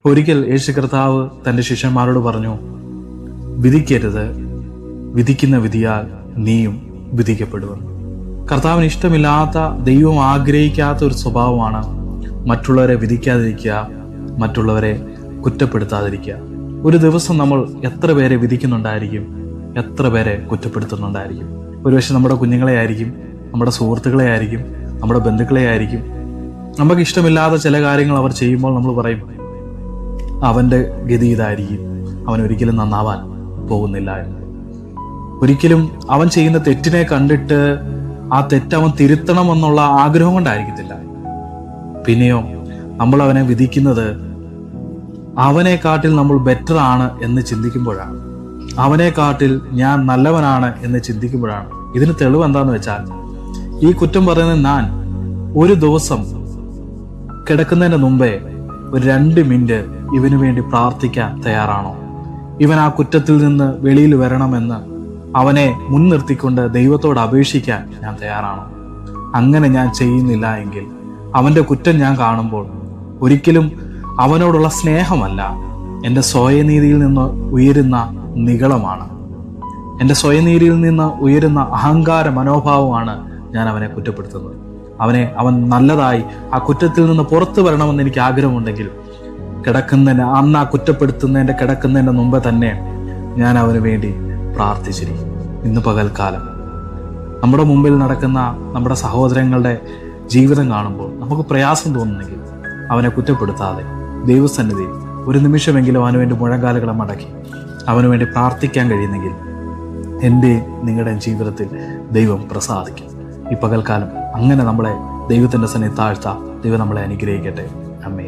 ഒരിക്കൽ യേശു കർത്താവ് തൻ്റെ ശിഷ്യന്മാരോട് പറഞ്ഞു, വിധിക്കരുത്, വിധിക്കുന്ന വിധിയാൽ നീയും വിധിക്കപ്പെടുമെന്ന്. കർത്താവിന് ഇഷ്ടമില്ലാത്ത, ദൈവം ആഗ്രഹിക്കാത്ത ഒരു സ്വഭാവമാണ് മറ്റുള്ളവരെ വിധിക്കാതിരിക്കുക, മറ്റുള്ളവരെ കുറ്റപ്പെടുത്താതിരിക്കുക. ഒരു ദിവസം നമ്മൾ എത്ര പേരെ വിധിക്കുന്നുണ്ടായിരിക്കും, എത്ര പേരെ കുറ്റപ്പെടുത്തുന്നുണ്ടായിരിക്കും. ഒരുപക്ഷെ നമ്മുടെ കുഞ്ഞുങ്ങളെ ആയിരിക്കും, നമ്മുടെ സുഹൃത്തുക്കളെ ആയിരിക്കും, നമ്മുടെ ബന്ധുക്കളെ ആയിരിക്കും. നമുക്ക് ഇഷ്ടമില്ലാത്ത ചില കാര്യങ്ങൾ അവർ ചെയ്യുമ്പോൾ നമ്മൾ പറയും, അവൻ്റെ ഗതി ഇതായിരിക്കും, അവൻ ഒരിക്കലും നന്നാവാൻ പോകുന്നില്ല എന്ന്. ഒരിക്കലും അവൻ ചെയ്യുന്ന തെറ്റിനെ കണ്ടിട്ട് ആ തെറ്റ് അവൻ തിരുത്തണമെന്നുള്ള ആഗ്രഹം കൊണ്ടായിരിക്കത്തില്ല. പിന്നെയോ നമ്മൾ അവനെ വിധിക്കുന്നത് അവനെക്കാട്ടിൽ നമ്മൾ ബെറ്റർ ആണ് എന്ന് ചിന്തിക്കുമ്പോഴാണ്, അവനെക്കാട്ടിൽ ഞാൻ നല്ലവനാണ് എന്ന് ചിന്തിക്കുമ്പോഴാണ്. ഇതിന് തെളിവ് എന്താന്ന് വെച്ചാൽ, ഈ കുറ്റം പറയുന്ന ഞാൻ ഒരു ദിവസം കിടക്കുന്നതിന് മുമ്പേ ഒരു 2 മിനിറ്റ് ഇവന് വേണ്ടി പ്രാർത്ഥിക്കാൻ തയ്യാറാണോ? ഇവൻ ആ കുറ്റത്തിൽ നിന്ന് വെളിയിൽ വരണമെന്ന് അവനെ മുൻനിർത്തിക്കൊണ്ട് ദൈവത്തോട് അപേക്ഷിക്കാൻ ഞാൻ തയ്യാറാണോ? അങ്ങനെ ഞാൻ ചെയ്യുന്നില്ല എങ്കിൽ അവൻ്റെ കുറ്റം ഞാൻ കാണുമ്പോൾ ഒരിക്കലും അവനോടുള്ള സ്നേഹമല്ല, എൻ്റെ സ്വയനീതിയിൽ നിന്ന് ഉയരുന്ന നിഗളമാണ്, എൻ്റെ സ്വയനീതിയിൽ നിന്ന് ഉയരുന്ന അഹങ്കാര മനോഭാവമാണ് ഞാൻ അവനെ കുറ്റപ്പെടുത്തുന്നത്. അവൻ നല്ലതായി ആ കുറ്റത്തിൽ നിന്ന് പുറത്തു വരണമെന്ന് എനിക്ക് ആഗ്രഹമുണ്ടെങ്കിൽ അന്ന് ആ കുറ്റപ്പെടുത്തുന്നതിൻ്റെ കിടക്കുന്നതിൻ്റെ മുമ്പ് തന്നെ ഞാൻ അവന് വേണ്ടി പ്രാർത്ഥിച്ചിരിക്കും. ഇന്ന് പകൽക്കാലം നമ്മുടെ മുമ്പിൽ നടക്കുന്ന നമ്മുടെ സഹോദരങ്ങളുടെ ജീവിതം കാണുമ്പോൾ നമുക്ക് പ്രയാസം തോന്നുന്നെങ്കിൽ അവനെ കുറ്റപ്പെടുത്താതെ ദൈവസന്നിധിയിൽ ഒരു നിമിഷമെങ്കിലും അവന് വേണ്ടി മുഴങ്കാലുകളെ മടക്കി അവന് വേണ്ടി പ്രാർത്ഥിക്കാൻ കഴിയുന്നെങ്കിൽ എൻ്റെ നിങ്ങളുടെയും ജീവിതത്തിൽ ദൈവം പ്രസാദിക്കും. ഈ പകൽക്കാലം അങ്ങനെ നമ്മളെ ദൈവത്തിൻ്റെ സന്നിധി താഴ്ത്താം. ദൈവം നമ്മളെ അനുഗ്രഹിക്കട്ടെ. ആമേൻ.